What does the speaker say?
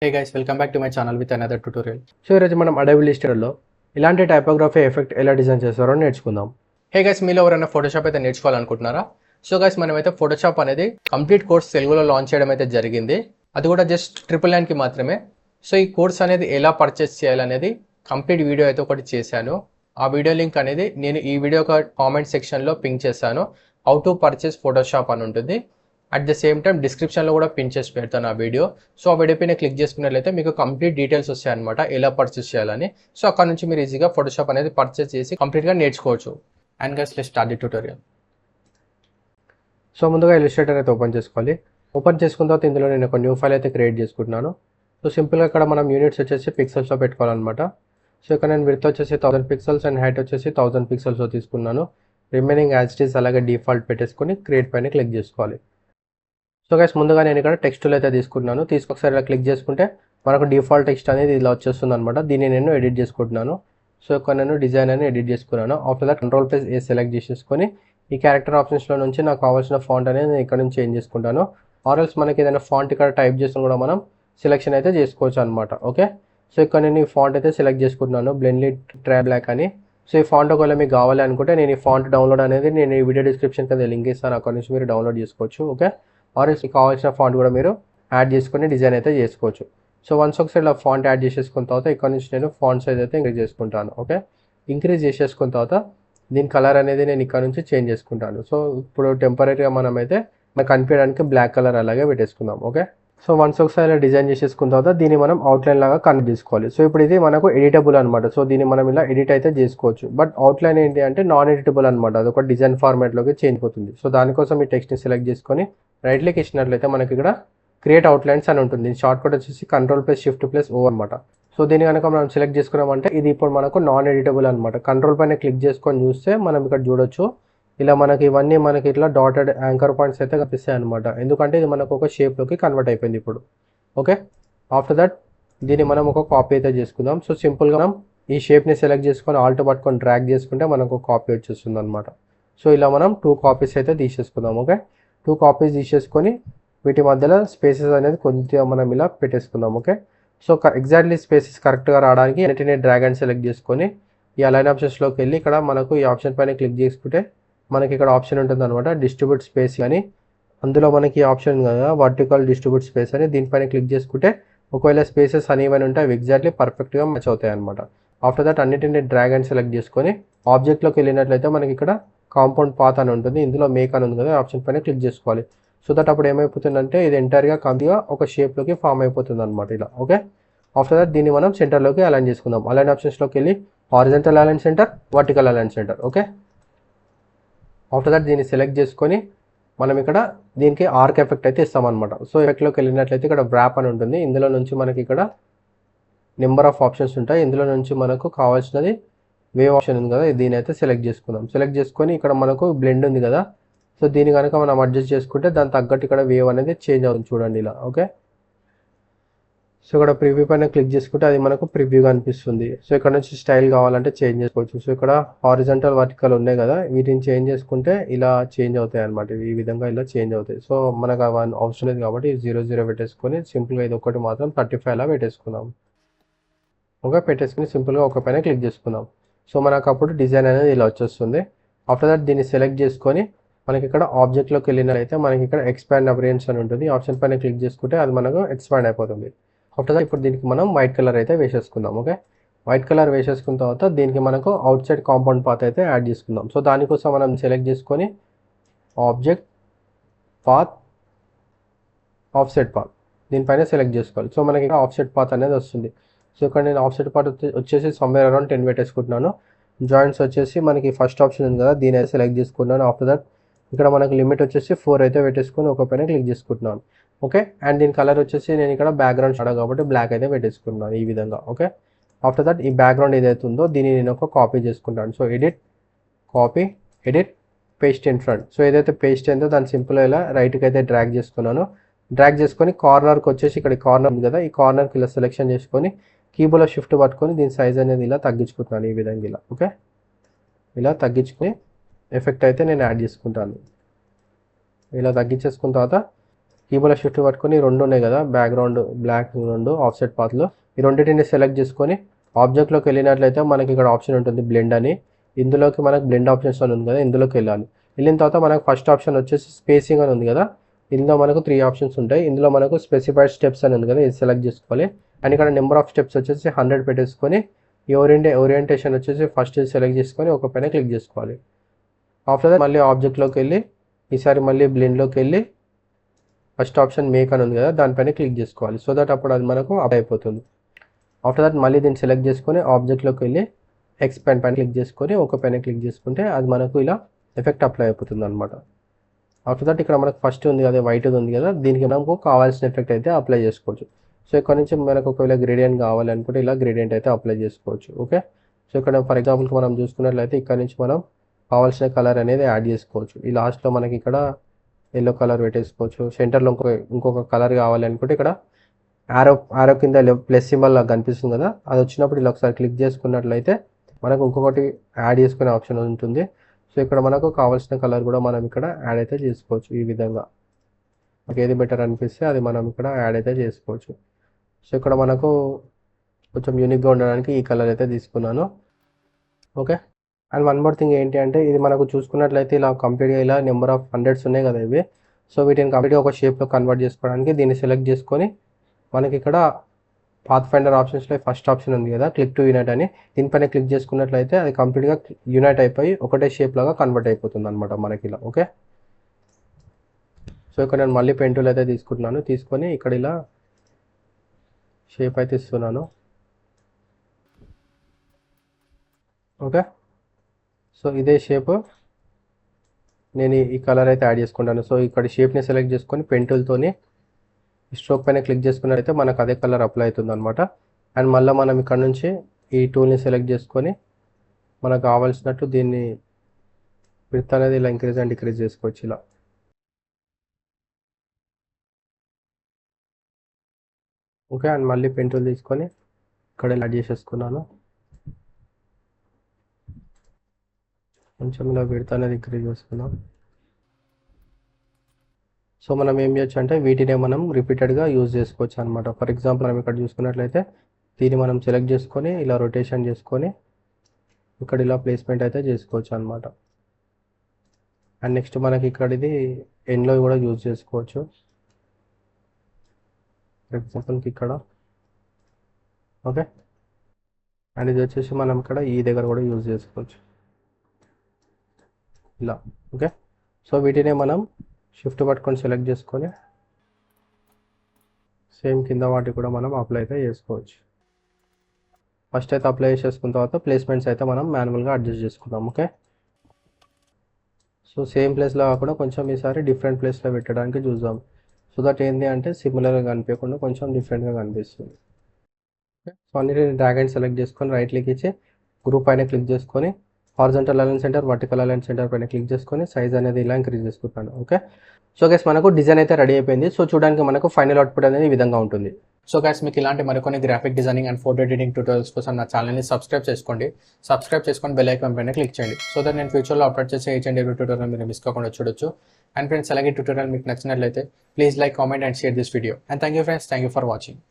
Hey guys welcome back to my channel with another tutorial. So ఈరోజు మనం Adobe ఇల్లస్ట్రేటర్లో ఇలాంటి typography effect ఎలా design చేస్తారో నేర్చుకుందాం. హే గైస్, మీలో ఎవరైనా ఫోటోషాప్ అయితే నేర్చుకోవాలనుకుంటున్నారా? సో గైస్, మనమైతే ఫోటోషాప్ అనేది కంప్లీట్ కోర్స్ తెలుగులో లాంచ్ చేయడం అయితే జరిగింది. అది కూడా జస్ట్ 999కి మాత్రమే. సో ఈ కోర్స్ అనేది ఎలా పర్చేస్ చేయాలనేది కంప్లీట్ వీడియో అయితే ఒకటి చేశాను. ఆ వీడియో లింక్ అనేది నేను ఈ వీడియో కామెంట్ సెక్షన్లో పింక్ చేశాను. హౌ టు పర్చేస్ ఫోటోషాప్ అని ఉంటుంది. అట్ ద సేమ్ టైం డిస్క్రిప్షన్లో కూడా పిన్ చేసి పెడతాను ఆ వీడియో. సో ఆ వీడియో పైన క్లిక్ చేసుకున్నట్లయితే మీకు కంప్లీట్ డీటెయిల్స్ వస్తాయి అనమాట, ఎలా పర్చేస్ చేయాలని. సో అక్కడ నుంచి మీరు ఈజీగా ఫోటోషాప్ అనేది పర్చేస్ చేసి కంప్లీట్గా నేర్చుకోవచ్చు. And guys, let's start the tutorial. So ముందుగా ఇల్లస్ట్రేటర్ అయితే ఓపెన్ చేసుకోవాలి. ఓపెన్ చేసుకున్న తర్వాత ఇందులో నేను ఒక న్యూ ఫైల్ అయితే క్రియేట్ చేసుకుంటున్నాను. సో సింపుల్గా ఇక్కడ మనం యూనిట్స్ వచ్చేసి పిక్సెల్స్లో పెట్టుకోవాలన్నమాట. సో ఇక్కడ నేను విడ్త్ వచ్చేసి 1000 పిక్సెల్స్ అండ్ హైట్ వచ్చేసి 1000 పిక్సెల్స్లో తీసుకున్నాను. రిమైనింగ్ యాజ్ ఇట్ ఈస్ అలాగే డిఫాల్ట్ పెట్టేసుకొని క్రియేట్ పైన క్లిక్ చేసుకోవాలి. సో గైస్, ముందుగా నేను ఇక్కడ టెక్స్ట్ టూల్ అయితే తీసుకున్నాను. ఒకసారి ఇలా క్లిక్ చేసుకుంటే మనకు డిఫాల్ట్ టెక్స్ట్ అనేది ఇలా వచ్చేస్తుంది అనమాట. దీన్ని నేను ఎడిట్ చేసుకుంటున్నాను. సో ఇక్కడ నేను డిజైన్ అని ఎడిట్ చేసుకున్నాను. ఆఫ్టర్ దట్ Ctrl+A సెలెక్ట్ చేసేసుకొని ఈ క్యారెక్టర్ ఆప్షన్స్లో నుంచి నాకు కావాల్సిన ఫాంట్ అనేది నేను ఇక్కడ నుంచి చేంజ్ చేసుకుంటాను. ఆర్ఎల్స్ మనకి ఏదైనా ఫాంట్ ఇక్కడ టైప్ చేసిన కూడా మనం సెలెక్షన్ అయితే చేసుకోవచ్చు అనమాట. ఓకే, సో ఇక్కడ నేను ఈ ఫాంట్ అయితే సెలెక్ట్ చేసుకుంటున్నాను, బ్లెండ్లీ ట్రై బ్లాక్ అని. సో ఈ ఫాంట్ ఒకవేళ మీకు కావాలి అనుకుంటే నేను ఈ ఫాంట్ డౌన్లోడ్ అనేది నేను ఈ వీడియో డిస్క్రిప్షన్ కింద లింక్ ఇస్తాను, అక్కడ నుంచి మీరు డౌన్లోడ్ చేసుకోవచ్చు. ఓకే, ఆర్ఎల్స్ కావాల్సిన ఫాంట్ కూడా మీరు యాడ్ చేసుకొని డిజైన్ అయితే చేసుకోవచ్చు. సో వన్స్ ఒకసారి ఇలా ఫాంట్ యాడ్ చేసేసుకున్న తర్వాత ఇక్కడ నుంచి నేను ఫాంట్ సైజ్ అయితే ఇంక్రీజ్ చేసుకుంటాను. ఓకే, ఇంక్రీజ్ చేసేసుకున్న తర్వాత దీని కలర్ అనేది నేను ఇక్కడ నుంచి చేంజ్ చేసుకుంటాను. సో ఇప్పుడు టెంపరీగా మనమైతే మనకు కనిపించడానికి బ్లాక్ కలర్ అలాగే పెట్టేసుకుందాం. ఓకే, సో వన్స్ ఒకసారి డిజైన్ చేసేసుకున్న తర్వాత దీన్ని మనం అవుట్లైన్ లాగా కన్వర్ట్ చేసుకోవాలి. సో ఇప్పుడు ఇది మనకు ఎడిటబుల్ అనమాట. సో దీన్ని మనం ఇలా ఎడిట్ అయితే చేసుకోవచ్చు. బట్ అవుట్లైన్ ఏంటి అంటే నాన్ ఎడిటబుల్ అనమాట, అది ఒక డిజైన్ ఫార్మాట్లోకి చేంజ్ అవుతుంది. సో దానికోసం ఈ టెక్స్ట్ని సెలెక్ట్ చేసుకొని రైట్ క్లిక్ ఇచ్చినట్లయితే మనకి ఇక్కడ క్రియేట్ అవుట్లైన్స్ అని ఉంటుంది. షార్ట్ కట్ వచ్చేసి Ctrl+Shift+O అనమాట. సో దీన్ని కనుక మనం సెలెక్ట్ చేసుకున్నామంటే ఇది ఇప్పుడు మనకు నాన్ ఎడిటబుల్ అనమాట. కంట్రోల్ పైన క్లిక్ చేసుకొని చూస్తే మనం ఇక్కడ చూడొచ్చు, ఇలా మనకి ఇవన్నీ మనకి ఇట్లా డాటెడ్ యాంకర్ పాయింట్స్ అయితే కనిపిస్తాయి అనమాట. ఎందుకంటే ఇది మనకు ఒక షేప్లోకి కన్వర్ట్ అయిపోయింది ఇప్పుడు. ఓకే, ఆఫ్టర్ దట్ దీన్ని మనం ఒక కాపీ అయితే చేసుకుందాం. సో సింపుల్గా మనం ఈ షేప్ని సెలెక్ట్ చేసుకొని ఆల్ట్ పట్టుకొని డ్రాగ్ చేసుకుంటే మనకు ఒక కాపీ వచ్చేస్తుంది అనమాట. సో ఇలా మనం 2 కాపీస్ అయితే తీసేసుకుందాం. ఓకే, 2 కాపీస్ తీసేసుకొని వీటి మధ్యలో స్పేసెస్ అనేది కొంచెం మనం ఇలా పెట్టేసుకుందాం. ఓకే, సో ఎగ్జాక్ట్లీ స్పేసెస్ కరెక్ట్గా రావడానికి అన్నిటిని డ్రాగ్ అండ్ సెలెక్ట్ చేసుకొని ఈ అలైన్ ఆప్షన్స్లోకి వెళ్ళి ఇక్కడ మనకు ఈ ఆప్షన్ పైన క్లిక్ చేసుకుంటే మనకి ఇక్కడ ఆప్షన్ ఉంటుంది అనమాట, డిస్ట్రిబ్యూట్ స్పేస్ అని. అందులో మనకి ఆప్షన్ కదా వర్టికల్ డిస్ట్రిబ్యూట్ స్పేస్ అని, దీనిపైన క్లిక్ చేసుకుంటే ఒకవేళ స్పేసెస్ అనేవని ఉంటే అవి ఎగ్జాక్ట్లీ పర్ఫెక్ట్గా మ్యాచ్ అవుతాయి అనమాట. ఆఫ్టర్ దట్ అన్నిటిని డ్రాగ్ అండ్ సెలెక్ట్ చేసుకొని ఆబ్జెక్ట్లోకి వెళ్ళినట్లయితే మనకి ఇక్కడ కాంపౌండ్ పాత్ అని ఉంటుంది, ఇందులో మేక్ అని ఉంది కదా, ఆప్షన్ పైన క్లిక్ చేసుకోవాలి. సో దట్ అప్పుడు ఏమైపోతుందంటే ఇది ఎంటైర్గా కంప్లీట్గా ఒక షేప్లోకి ఫామ్ అయిపోతుంది అనమాట ఇలా. ఓకే, ఆఫ్టర్ దట్ దీన్ని మనం సెంటర్లోకి అలైన్ చేసుకుందాం. అలైన్ ఆప్షన్స్లోకి వెళ్ళి horizontal align centre, vertical align centre. Okay, after that దీన్ని సెలెక్ట్ చేసుకొని మనం ఇక్కడ దీనికి ఆర్క్ ఎఫెక్ట్ అయితే ఇస్తామన్నమాట. సో ఎఫెక్ట్లోకి వెళ్ళినట్లయితే ఇక్కడ వ్రాప్ అని ఉంటుంది, ఇందులో నుంచి మనకి ఇక్కడ నెంబర్ ఆఫ్ ఆప్షన్స్ ఉంటాయి. ఇందులో నుంచి మనకు కావాల్సినది వేవ్ ఆప్షన్ ఉంది కదా, దీని అయితే సెలెక్ట్ చేసుకుందాం. సెలెక్ట్ చేసుకొని ఇక్కడ మనకు బ్లెండ్ ఉంది కదా, సో దీని కనుక మనం అడ్జస్ట్ చేసుకుంటే దాని తగ్గట్టు ఇక్కడ వేవ్ అనేది చేంజ్ అవుతుంది చూడండి ఇలా. ఓకే, సో ఇక్కడ ప్రివ్యూ పైన క్లిక్ చేసుకుంటే అది మనకు ప్రివ్యూగా అనిపిస్తుంది. సో ఇక్కడ నుంచి స్టైల్ కావాలంటే చేంజ్ చేసుకోవచ్చు. సో ఇక్కడ హారిజంటల్ వర్టికల్ ఉన్నాయి కదా, వీటిని చేంజ్ చేసుకుంటే ఇలా చేంజ్ అవుతాయి అనమాట, ఈ విధంగా ఇలా చేంజ్ అవుతాయి. సో మనకు అవన్నీ అవసరం లేదు కాబట్టి 00 పెట్టేసుకొని సింపుల్గా ఇది ఒకటి మాత్రం 35 అలా పెట్టేసుకుందాం. ఓకే, పెట్టేసుకుని సింపుల్గా ఒక పైన క్లిక్ చేసుకుందాం. సో మనకు అప్పుడు డిజైన్ అనేది ఇలా వచ్చేస్తుంది. ఆఫ్టర్ దట్ దీన్ని సెలెక్ట్ చేసుకొని మనకి ఇక్కడ ఆబ్జెక్ట్లోకి వెళ్ళినట్లయితే మనకి ఇక్కడ ఎక్స్పాండ్ అపరియన్స్ అని ఉంటుంది, ఆప్షన్ పైన క్లిక్ చేసుకుంటే అది మనకు ఎక్స్పాండ్ అయిపోతుంది. ఆఫ్టర్ దట్ ఇప్పుడు దీనికి మనం వైట్ కలర్ అయితే వేసేసుకుందాం. ఓకే, వైట్ కలర్ వేసేసుకున్న తర్వాత దీనికి మనకు అవుట్ సైడ్ కాంపౌండ్ పాత్ అయితే యాడ్ చేసుకుందాం. సో దానికోసం మనం సెలెక్ట్ చేసుకొని ఆబ్జెక్ట్ పాత్ ఆఫ్సెట్ పాత్ దీనిపైన సెలెక్ట్ చేసుకోవాలి. సో మనకి ఇక్కడ ఆఫ్సెట్ పాత్ అనేది వస్తుంది. సో ఇక్కడ నేను ఆఫ్సెట్ పాత్ వచ్చేసి సమ్వేర్ అరౌండ్ 10 పెట్టేసుకుంటున్నాను. జాయింట్స్ వచ్చేసి మనకి ఫస్ట్ ఆప్షన్ ఉంది కదా, దీని అయితే సెలెక్ట్ చేసుకుంటున్నాను. ఆఫ్టర్ దట్ ఇక్కడ మనకి లిమిట్ వచ్చేసి 4 అయితే పెట్టేసుకొని ఒక పైన క్లిక్ చేసుకుంటున్నాను. ఓకే, అండ్ దీని కలర్ వచ్చేసి నేను ఇక్కడ బ్యాక్గ్రౌండ్ షాడో కాబట్టి బ్లాక్ అయితే పెట్టేసుకుంటున్నాను ఈ విధంగా. ఓకే, ఆఫ్టర్ దట్ ఈ బ్యాక్గ్రౌండ్ ఏదైతే ఉందో దీన్ని నేను ఒక కాపీ చేసుకుంటాను. So edit, copy, edit, paste in front. So ఏదైతే పేస్ట్ అయిందో దాన్ని సింపుల్గా ఇలా రైట్కి అయితే డ్రాగ్ చేసుకున్నాను. డ్రాగ్ చేసుకొని కార్నర్కి వచ్చేసి ఇక్కడ కార్నర్ ఉంది కదా, ఈ కార్నర్కి ఇలా సెలెక్షన్ చేసుకొని కీబోర్డ్లో షిఫ్ట్ పట్టుకొని దీని సైజ్ అనేది ఇలా తగ్గించుకుంటున్నాను ఈ విధంగా ఇలా. ఓకే, ఇలా తగ్గించుకొని ఎఫెక్ట్ అయితే నేను యాడ్ చేసుకుంటాను. ఇలా తగ్గించేసుకున్న తర్వాత కీబోర్డ్లో షిఫ్ట్ పట్టుకొని రెండు ఉన్నాయి కదా, బ్యాక్గ్రౌండ్ బ్లాక్ రెండు ఆఫ్సెట్ పాత్లో, ఈ రెండింటిని సెలెక్ట్ చేసుకొని ఆబ్జెక్ట్లోకి వెళ్ళినట్లయితే మనకి ఇక్కడ ఆప్షన్ ఉంటుంది బ్లెండ్ అని. ఇందులోకి మనకు బ్లెండ్ ఆప్షన్స్ అని ఉంది కదా, ఇందులోకి వెళ్ళాలి. వెళ్ళిన తర్వాత మనకు ఫస్ట్ ఆప్షన్ వచ్చేసి స్పేసింగ్ అని ఉంది కదా, ఇందులో మనకు 3 ఆప్షన్స్ ఉంటాయి. ఇందులో మనకు స్పెసిఫైడ్ స్టెప్స్ అని ఉంది కదా, ఇది సెలెక్ట్ చేసుకోవాలి. అండ్ ఇక్కడ నెంబర్ ఆఫ్ స్టెప్స్ వచ్చేసి 100 పెట్టేసుకొని ఈ ఓరియంటేషన్ వచ్చేసి ఫస్ట్ సెలెక్ట్ చేసుకొని ఒక పైన క్లిక్ చేసుకోవాలి. ఆఫ్టర్ దట్ మళ్ళీ ఆబ్జెక్ట్లోకి వెళ్ళి ఈసారి మళ్ళీ బ్లెండ్లోకి వెళ్ళి ఫస్ట్ ఆప్షన్ మేక్ అని ఉంది కదా, దానిపైన క్లిక్ చేసుకోవాలి. సో దట్ అప్పుడు అది మనకు అప్లై అయిపోతుంది. ఆఫ్టర్ దట్ మళ్ళీ దీన్ని సెలెక్ట్ చేసుకొని ఆబ్జెక్ట్లోకి వెళ్ళి ఎక్స్పాండ్ పైన క్లిక్ చేసుకొని ఒక పైన క్లిక్ చేసుకుంటే అది మనకు ఇలా ఎఫెక్ట్ అప్లై అయిపోతుంది అనమాట. ఆఫ్టర్ దట్ ఇక్కడ మనకు ఫస్ట్ ఉంది కదా, వైట్ ఉంది కదా, దీనికి మనకు కావాల్సిన ఎఫెక్ట్ అయితే అప్లై చేసుకోవచ్చు. సో ఇక్కడ నుంచి మనకు ఒకవేళ గ్రేడియంట్ కావాలనుకుంటే ఇలా గ్రేడియంట్ అయితే అప్లై చేసుకోవచ్చు. ఓకే, సో ఇక్కడ ఫర్ ఎగ్జాంపుల్కి మనం చూసుకున్నట్లయితే ఇక్కడ నుంచి మనం కావాల్సిన కలర్ అనేది యాడ్ చేసుకోవచ్చు. ఈ లాస్ట్లో మనకి ఇక్కడ ఎల్లో కలర్ పెట్టేసుకోవచ్చు. సెంటర్లో ఇంకొక కలర్ కావాలనుకుంటే ఇక్కడ ఆరో కింద ప్లస్ సింబల్ లాగా కనిపిస్తుంది కదా, అది వచ్చినప్పుడు ఇలా ఒకసారి క్లిక్ చేసుకున్నట్లయితే మనకు ఇంకొకటి యాడ్ చేసుకునే ఆప్షన్ ఉంటుంది. సో ఇక్కడ మనకు కావాల్సిన కలర్ కూడా మనం ఇక్కడ యాడ్ అయితే చేసుకోవచ్చు. ఈ విధంగా మనకి ఏది బెటర్ అనిపిస్తే అది మనం ఇక్కడ యాడ్ అయితే చేసుకోవచ్చు. సో ఇక్కడ మనకు కొంచెం యూనిక్గా ఉండడానికి ఈ కలర్ అయితే తీసుకున్నాను. Okay, and one more thing ఏంటి అంటే ఇది మనకు చూసుకున్నట్లయితే ఇలా కంప్లీట్గా ఇలా నెంబర్ ఆఫ్ హండ్రెడ్స్ ఉన్నాయి కదా ఇవి. సో వీటిని కంప్లీట్గా ఒక షేప్లో కన్వర్ట్ చేసుకోవడానికి దీన్ని సెలెక్ట్ చేసుకొని మనకి ఇక్కడ పాత్ ఫైండర్ ఆప్షన్స్లో ఫస్ట్ ఆప్షన్ ఉంది కదా, క్లిక్ టు యూనైట్ అని, దీనిపైన క్లిక్ చేసుకున్నట్లయితే అది కంప్లీట్గా యూనైట్ అయిపోయి ఒకటే షేప్ లాగా కన్వర్ట్ అయిపోతుంది అనమాట మనకి ఇలా. ఓకే, సో ఇక్కడ నేను మళ్ళీ పెన్ టూల్ అయితే తీసుకుంటున్నాను. తీసుకొని ఇక్కడ ఇలా షేప్ అయితే ఇస్తున్నాను. ఓకే, సో ఇదే షేప్ నేను ఈ కలర్ అయితే యాడ్ చేసుకుంటాను. సో ఇక్కడ షేప్ని సెలెక్ట్ చేసుకొని పెన్ టూల్తోని స్ట్రోక్ పైన క్లిక్ చేసుకున్నట్లయితే మనకు అదే కలర్ అప్లై అవుతుంది అనమాట. అండ్ మళ్ళీ మనం ఇక్కడ నుంచి ఈ టూల్ని సెలెక్ట్ చేసుకొని మనకు కావాల్సినట్టు దీన్ని విడ్త్ అనేది ఇలా ఇంక్రీజ్ అండ్ డిక్రీజ్ చేసుకోవచ్చు ఇలా. ఓకే, అండ్ మళ్ళీ పెన్ టూల్ తీసుకొని ఇక్కడ యాడ్ చేసేసుకున్నాను. కొంచెం ఇలా విడ్త్ అనేది ఇంక్రీజ్ చేసుకున్నాం. సో మనం ఏం చేయొచ్చు అంటే వీటినే మనం రిపీటెడ్గా యూజ్ చేసుకోవచ్చు అనమాట. ఫర్ ఎగ్జాంపుల్ మనం ఇక్కడ చూసుకున్నట్లయితే దీన్ని మనం సెలెక్ట్ చేసుకొని ఇలా రొటేషన్ చేసుకొని ఇక్కడ ఇలా ప్లేస్మెంట్ అయితే చేసుకోవచ్చు అనమాట. అండ్ నెక్స్ట్ మనకి ఇక్కడ ఇది ఎండ్లో కూడా యూజ్ చేసుకోవచ్చు. ఫర్ ఎగ్జాంపుల్కి ఇక్కడ ఓకే, అండ్ ఇది వచ్చేసి మనం ఇక్కడ ఈ దగ్గర కూడా యూజ్ చేసుకోవచ్చు ఇలా. ఓకే, సో వీటినే మనం షిఫ్ట్ పట్టుకొని సెలెక్ట్ చేసుకొని సేమ్ కింద వాటి కూడా మనం అప్లై అయితే చేసుకోవచ్చు. ఫస్ట్ అయితే అప్లై చేసుకున్న తర్వాత ప్లేస్మెంట్స్ అయితే మనం మాన్యువల్గా అడ్జస్ట్ చేసుకుందాం. ఓకే, సో సేమ్ ప్లేస్లో కాకుండా కొంచెం ఈసారి డిఫరెంట్ ప్లేస్లో పెట్టడానికి చూద్దాం. సో దట్ ఏంటి అంటే సిమిలర్గా కనిపించకుండా కొంచెం డిఫరెంట్గా కనిపిస్తుంది. ఓకే, సో అన్నిటిని డ్రాగ్ అండ్ సెలెక్ట్ చేసుకొని రైట్ క్లిక్ ఇచ్చి గ్రూప్ పైన క్లిక్ చేసుకొని horizontal align centre, vertical align centre పైన క్లిక్ చేసుకొని సైజ్ అనేది ఇలా ఇంక్రీజ్ చేసుకుంటాను. ఓకే, సో గైస్ మనకు డిజైన్ అయితే రెడీ అయిపోయింది. సో చూడడానికి మనకు ఫైనల్ అవుట్పుట్ అనేది ఈ విధంగా ఉంటుంది. సో గైస్ మీకు ఇలాంటి మరికొన్ని graphic designing and photo editing tutorials కోసం నా ఛానల్ని సబ్స్క్రైబ్ చేసుకోండి. సబ్స్క్రైబ్ చేసుకొని బెల్ ఐకాన్ పైన క్లిక్ చేయండి. సో దట్ నేను ఫ్యూచర్లో అప్లోడ్ చేసే ఈచ్ అండ్ ఎవ్రీ ట్యూటోరియల్ మీరు మిస్ కాకుండా చూడొచ్చు. అండ్ ఫ్రెండ్స్ అలాగే ట్యూటోరియల్ మీకు నచ్చినట్లయితే please like, comment and share this video. And thank you friends, thank you for watching.